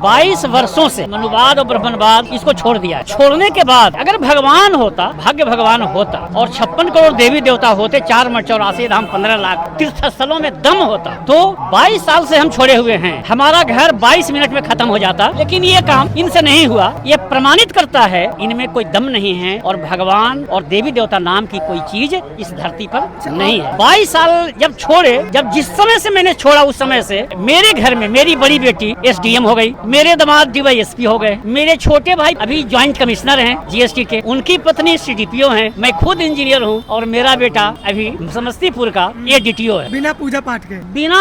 22 वर्षों से मनुवाद और ब्राह्मणवाद इसको छोड़ दिया। छोड़ने के बाद अगर भगवान होता, भाग्य भगवान होता और 56 करोड़ देवी देवता होते, 4 मठ 84 धाम 15 लाख तीर्थ स्थलों में दम होता, तो 22 साल से हम छोड़े हुए हैं। हमारा घर 22 मिनट में खत्म हो जाता, लेकिन ये काम इनसे नहीं हुआ। ये प्रमाणित करता है इनमें कोई दम नहीं है और भगवान और देवी देवता नाम की कोई चीज इस धरती पर नहीं है। 22 साल जब छोड़े, जब जिस समय से मैंने छोड़ा उस समय से मेरे घर में मेरी बड़ी बेटी SDM हो गई, मेरे दामाद DYSP हो गए, मेरे छोटे भाई अभी ज्वाइंट कमिश्नर हैं GST के, उनकी पत्नी CDPO हैं, मैं खुद इंजीनियर हूं और मेरा बेटा अभी समस्तीपुर का ADTO है। बिना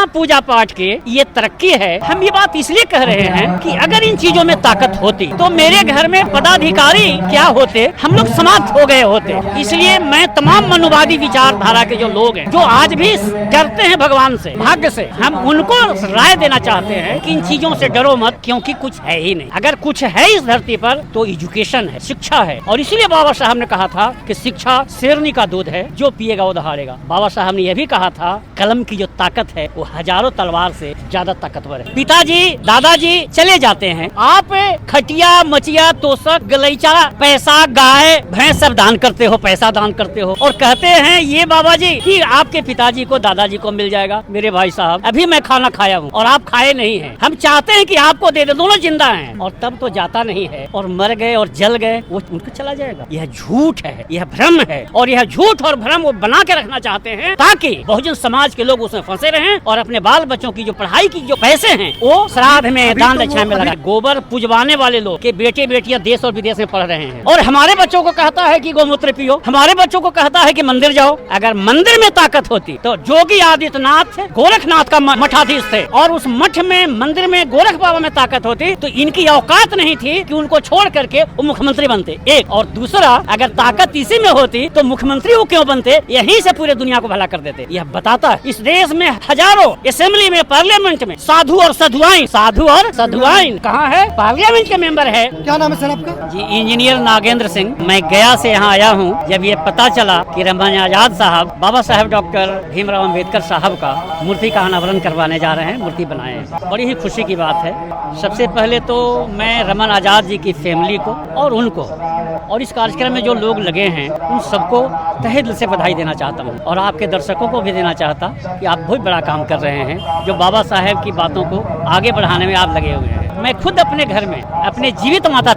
पूजा पाठ के ये तरक्की है। हम ये बात इसलिए कह रहे हैं कि अगर इन चीजों में ताकत होती तो मेरे घर में पदाधिकारी क्या होते, हम लोग समाप्त हो गए होते। इसलिए मैं तमाम मनुवादी विचारधारा के जो लोग हैं, जो आज भी डरते हैं भगवान से, भाग्य से, हम उनको राय देना चाहते हैं कि इन चीजों से डरो मत, क्योंकि कुछ है ही नहीं। अगर कुछ है इस धरती पर तो एजुकेशन है, शिक्षा है। और इसीलिए बाबा साहब ने कहा था कि शिक्षा शेरनी का दूध है, जो पिएगा वो दहाड़ेगा। बाबा साहब ने यह भी कहा था कलम की जो ताकत है वो हजारों तलवार से ज्यादा ताकतवर है। पिताजी दादाजी चले जाते हैं, आप खटिया मचिया तोशक गलीचा पैसा गाय भैंस सब दान करते हो, पैसा दान करते हो और कहते हैं ये बाबा जी कि आपके पिताजी को दादाजी को मिल जाएगा। मेरे भाई साहब अभी मैं खाना खाया हूँ और आप खाए नहीं हैं। हम चाहते हैं कि आपको दे दे, दोनों जिंदा हैं और तब तो जाता नहीं है और मर गए और जल गए, वो उनको चला जाएगा। यह झूठ है, यह भ्रम है और यह झूठ और भ्रम वो बना के रखना चाहते हैं ताकि बहुजन समाज के लोग उसमें फंसे रहें और अपने बाल बच्चों की जो पढ़ाई की जो पैसे हैं वो श्राद्ध में दान दक्षिणा में लगा। गोबर पुजवाने वाले लोग के बेटे बेटियां देश और विदेश में पढ़ रहे हैं और हमारे बच्चों को कहता है कि गोमूत्र पियो, हमारे बच्चों को कहता है कि मंदिर जाओ। अगर मंदिर में ताकत होती तो योगी आदित्यनाथ गोरखनाथ का मठाधीश थे और उस मठ में मंदिर में गोरख बाबा में ताकत होती तो इनकी औकात नहीं थी कि उनको छोड़ करके वो मुख्यमंत्री बनते। एक और दूसरा, अगर ताकत इसी में होती तो मुख्यमंत्री वो क्यों बनते, यहीं से पूरे दुनिया को भला कर देते। यह बताता है इस देश में हजारों असेंबली में पार्लियामेंट में साधु और साधुआइन कहाँ है, पार्लियामेंट के मेंबर है। क्या नाम है सर आपका? जी इंजीनियर नागेंद्र सिंह। मैं गया से यहाँ आया हूँ जब ये पता चला कि रमन आजाद साहब बाबा साहेब डॉक्टर भीमराव अम्बेडकर साहब का मूर्ति का अनावरण करवाने जा रहे हैं, मूर्ति बनाए हैं। बड़ी ही खुशी की बात है। सबसे पहले तो मैं रमन आजाद जी की फैमिली को और उनको और इस कार्यक्रम में जो लोग लगे हैं उन सबको तहे दिल से बधाई देना चाहता हूँ और आपके दर्शकों को भी देना चाहता कि आप बहुत बड़ा काम कर रहे हैं, जो बाबा साहेब की बातों को आगे बढ़ाने में आप लगे हुए हैं। मैं खुद अपने घर में अपने जीवित माता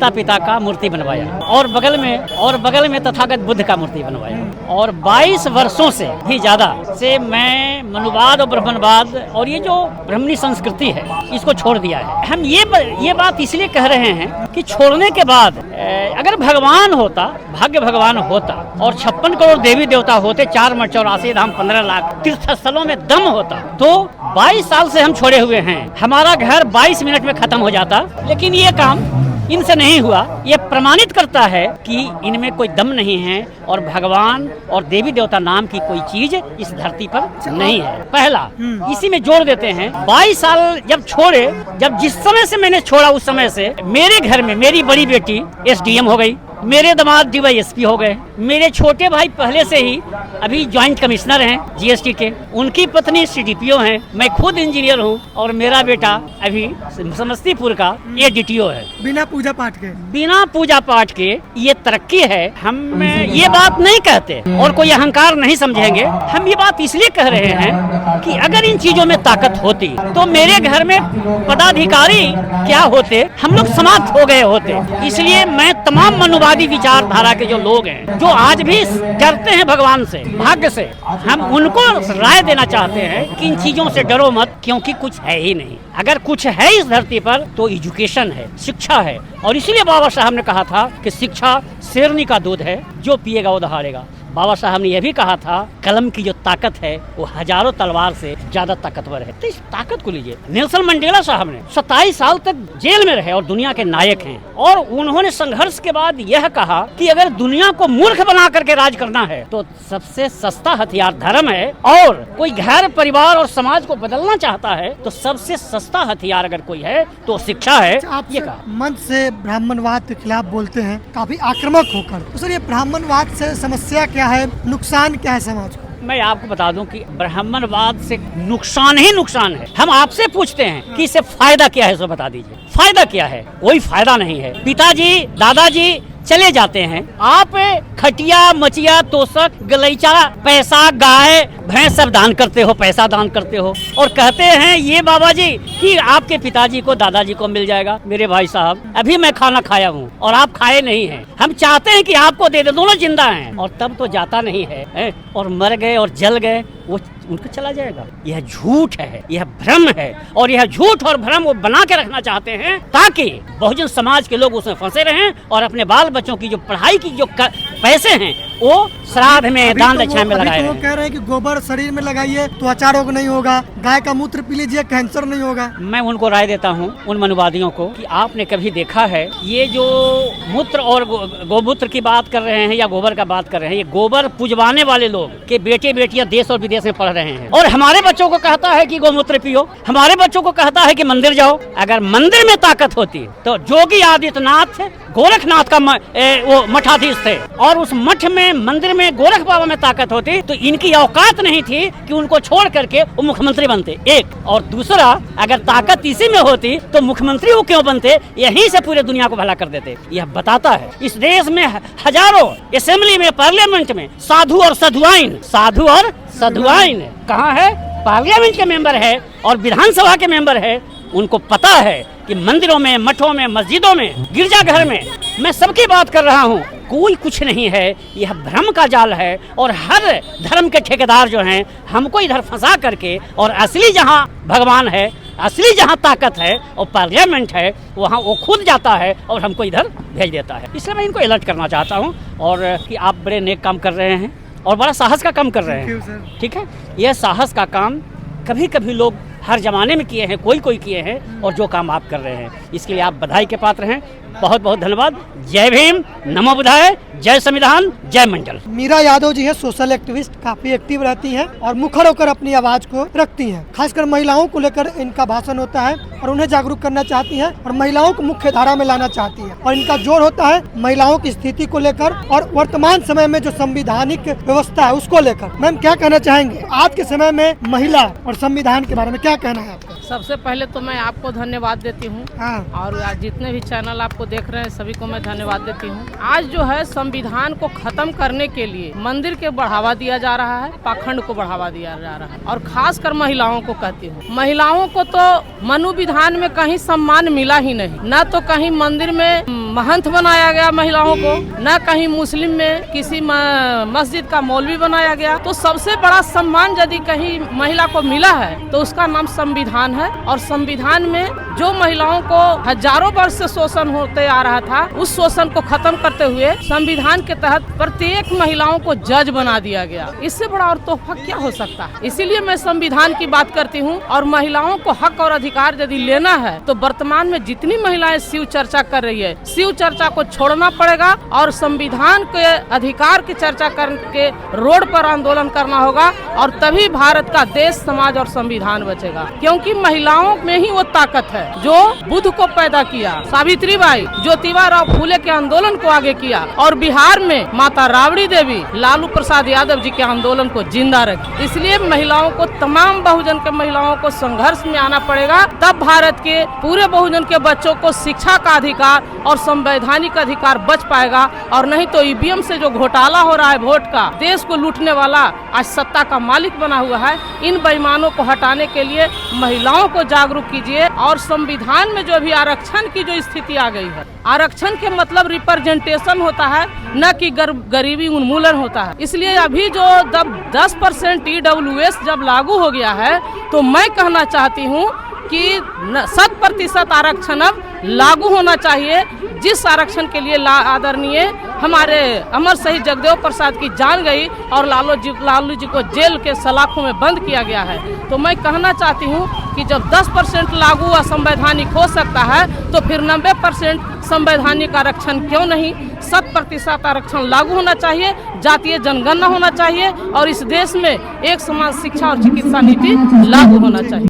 पिता का मूर्ति बनवाया और बगल में तथागत बुद्ध का मूर्ति बनवाया और 22 वर्षों से भी ज्यादा से मैं मनुवाद और ब्राह्मणवाद और ये जो ब्राह्मणी संस्कृति है इसको छोड़ दिया है। हम ये बात इसलिए कह रहे हैं कि छोड़ने के बाद अगर भगवान होता, भाग्य भगवान होता और 56 करोड़ देवी देवता होते, 4 मठ 84 धाम 15 लाख तीर्थ स्थलों में दम होता, तो 22 साल से हम छोड़े हुए हैं। हमारा घर 22 मिनट में खत्म हो जाता, लेकिन ये काम इनसे नहीं हुआ। ये प्रमाणित करता है कि इनमें कोई दम नहीं है और भगवान और देवी देवता नाम की कोई चीज इस धरती पर नहीं है। पहला इसी में जोड़ देते हैं 22 साल जब छोड़े, जब जिस समय से मैंने छोड़ा उस समय से मेरे घर में मेरी बड़ी बेटी SDM हो गई, मेरे दामाद DYSP हो गए, मेरे छोटे भाई पहले से ही अभी ज्वाइंट कमिश्नर हैं GST के, उनकी पत्नी CDPO हैं, मैं खुद इंजीनियर हूं और मेरा बेटा अभी समस्तीपुर का ADTO है। बिना पूजा पाठ के ये तरक्की है। हम ये बात नहीं कहते और कोई अहंकार नहीं समझेंगे। हम ये बात इसलिए कह रहे हैं कि अगर इन चीजों में ताकत होती तो मेरे घर में पदाधिकारी क्या होते, हम लोग समाप्त हो गए होते। इसलिए मैं तमाम मनुवादी विचारधारा के जो लोग हैं, जो आज भी डरते हैं भगवान से, भाग्य से, हम उनको राय देना चाहते हैं कि इन चीजों से डरो मत, क्योंकि कुछ है ही नहीं। अगर कुछ है इस धरती पर तो एजुकेशन है, शिक्षा है। और इसीलिए बाबा साहब ने कहा था कि शिक्षा शेरनी का दूध है, जो पिएगा वो दहाड़ेगा। बाबा साहब ने यह भी कहा था कलम की जो ताकत है वो हजारों तलवार से ज्यादा ताकतवर है। तो इस ताकत को लीजिए। नेल्सन मंडेला साहब ने 27 साल तक जेल में रहे और दुनिया के नायक हैं और उन्होंने संघर्ष के बाद यह कहा कि अगर दुनिया को मूर्ख बना करके राज करना है तो सबसे सस्ता हथियार धर्म है और कोई घर परिवार और समाज को बदलना चाहता है तो सबसे सस्ता हथियार अगर कोई है तो शिक्षा है। आप ये कहा मंच से ब्राह्मणवाद के खिलाफ बोलते हैं काफी आक्रामक होकर, तो सर ये ब्राह्मणवाद से समस्या क्या है, नुकसान क्या है समाज को? मैं आपको बता दूं कि ब्राह्मणवाद से नुकसान ही नुकसान है। हम आपसे पूछते हैं कि इससे फायदा क्या है, सो बता दीजिए। फायदा क्या है? कोई फायदा नहीं है। पिताजी दादाजी चले जाते हैं, आप खटिया मचिया तोशक गलीचा पैसा गाय भैंस सब दान करते हो, पैसा दान करते हो और कहते हैं ये बाबा जी कि आपके पिताजी को दादाजी को मिल जाएगा। मेरे भाई साहब, अभी मैं खाना खाया हूँ और आप खाए नहीं हैं। हम चाहते हैं कि आपको दे दे, दोनों जिंदा हैं और तब तो जाता नहीं है और मर गए और जल गए, वो उनको चला जाएगा। यह झूठ है, यह भ्रम है और यह झूठ और भ्रम वो बना के रखना चाहते हैं ताकि बहुजन समाज के लोग उसमें फंसे रहें और अपने बाल बच्चों की जो पढ़ाई की जो पैसे हैं वो श्राद्ध में दान दक्षिणा में लगाए। वो कह रहे हैं कि गोबर शरीर में लगाइए तो त्वचा रोग नहीं होगा, गाय का मूत्र पी लीजिए कैंसर नहीं होगा। मैं उनको राय देता हूँ, उन मनुवादियों को, कि आपने कभी देखा है ये जो मूत्र और गोमूत्र की बात कर रहे हैं या गोबर का बात कर रहे हैं, ये गोबर पुजवाने वाले लोग के बेटे बेटियां देश और विदेश में पढ़ रहे हैं और हमारे बच्चों को कहता है कि गोमूत्र पियो, हमारे बच्चों को कहता है कि मंदिर जाओ। अगर मंदिर में ताकत होती तो योगी आदित्यनाथ गोरखनाथ का वो मठाधीश थे और उस मठ में मंदिर में गोरख बाबा में ताकत होती तो इनकी औकात नहीं थी कि उनको छोड़ करके वो मुख्यमंत्री बनते। एक और दूसरा, अगर ताकत इसी में होती तो मुख्यमंत्री वो क्यों बनते? यहीं से पूरे दुनिया को भला कर देते। यह बताता है इस देश में हजारों असेंबली में पार्लियामेंट में साधु और साधुआइन कहाँ है? पार्लियामेंट के मेंबर है और विधानसभा के मेंबर है। उनको पता है कि मंदिरों में, मठों में, मस्जिदों में, गिरजाघर में, मैं सबकी बात कर रहा हूँ, कोई कुछ नहीं है। यह भ्रम का जाल है और हर धर्म के ठेकेदार जो हैं हमको इधर फंसा करके, और असली जहाँ भगवान है, असली जहाँ ताकत है और पार्लियामेंट है, वहाँ वो खुद जाता है और हमको इधर भेज देता है। इसलिए मैं इनको अलर्ट करना चाहता हूँ और कि आप बड़े नेक काम कर रहे हैं और बड़ा साहस का काम कर रहे हैं। ठीक है, यह साहस का काम कभी कभी लोग हर जमाने में किए हैं, कोई किए हैं और जो काम आप कर रहे हैं इसके लिए आप बधाई के पात्र हैं। बहुत बहुत धन्यवाद। जय भीम, नमो बुद्धाय, जय संविधान, जय मंडल। मीरा यादव जी है सोशल एक्टिविस्ट, काफी एक्टिव रहती हैं और मुखर होकर अपनी आवाज को रखती हैं। खासकर महिलाओं को लेकर इनका भाषण होता है और उन्हें जागरूक करना चाहती हैं और महिलाओं को मुख्य धारा में लाना चाहती हैं और इनका जोर होता है महिलाओं की स्थिति को लेकर और वर्तमान समय में जो संवैधानिक व्यवस्था है उसको लेकर। मैम, क्या कहना चाहेंगे आज के समय में महिला और संविधान के बारे में, क्या कहना है आपका? सबसे पहले तो मैं आपको धन्यवाद देती हूँ और आज जितने भी चैनल आपको देख रहे हैं सभी को मैं धन्यवाद देती हूँ। आज जो है संविधान को खत्म करने के लिए मंदिर के बढ़ावा दिया जा रहा है, पाखंड को बढ़ावा दिया जा रहा है और खासकर महिलाओं को कहती हूँ। महिलाओं को तो मनु विधान में कहीं सम्मान मिला ही नहीं, न तो कहीं मंदिर में महंत बनाया गया महिलाओं को, न कहीं मुस्लिम में किसी मस्जिद का मौलवी बनाया गया। तो सबसे बड़ा सम्मान यदि कहीं महिला को मिला है तो उसका नाम संविधान है और संविधान में जो महिलाओं को हजारों वर्ष से शोषण होते आ रहा था उस शोषण को खत्म करते हुए संविधान के तहत प्रत्येक महिलाओं को जज बना दिया गया। इससे बड़ा और तोहफा क्या हो सकता है? इसीलिए मैं संविधान की बात करती हूँ और महिलाओं को हक और अधिकार यदि लेना है तो वर्तमान में जितनी महिलाएं शिव चर्चा कर रही है, शिव चर्चा को छोड़ना पड़ेगा और संविधान के अधिकार की चर्चा करके रोड पर आंदोलन करना होगा और तभी भारत का देश, समाज और संविधान बचेगा। क्योंकि महिलाओं में ही वो ताकत है जो बुद्ध को पैदा किया, सावित्रीबाई, ज्योतिबा फूले के आंदोलन को आगे किया और बिहार में माता राबड़ी देवी, लालू प्रसाद यादव जी के आंदोलन को जिंदा रखी। इसलिए महिलाओं को, तमाम बहुजन के महिलाओं को संघर्ष में आना पड़ेगा, तब भारत के पूरे बहुजन के बच्चों को शिक्षा का अधिकार और संवैधानिक अधिकार बच पाएगा। और नहीं तो ईवीएम से जो घोटाला हो रहा है वोट का, देश को लूटने वाला आज सत्ता का मालिक बना हुआ है, इन बेईमानों को हटाने के लिए महिलाओं को जागरूक कीजिए। और संविधान में जो भी आरक्षण की जो स्थिति आ गई है, आरक्षण के मतलब रिप्रेजेंटेशन होता है, न कि गरीबी उन्मूलन होता है। इसलिए अभी जो 10% EWS जब लागू हो गया है तो मैं कहना चाहती हूँ कि 100% आरक्षण अब लागू होना चाहिए। जिस आरक्षण के लिए आदरणीय हमारे अमर शहीद जगदेव प्रसाद की जान गई और लालू जी को जेल के सलाखों में बंद किया गया है, तो मैं कहना चाहती हूँ कि जब 10% लागू असंवैधानिक हो सकता है तो फिर 90% संवैधानिक आरक्षण क्यों नहीं? 100% आरक्षण लागू होना चाहिए, जातीय जनगणना होना चाहिए और इस देश में एक समान शिक्षा और चिकित्सा नीति लागू होना चाहिए।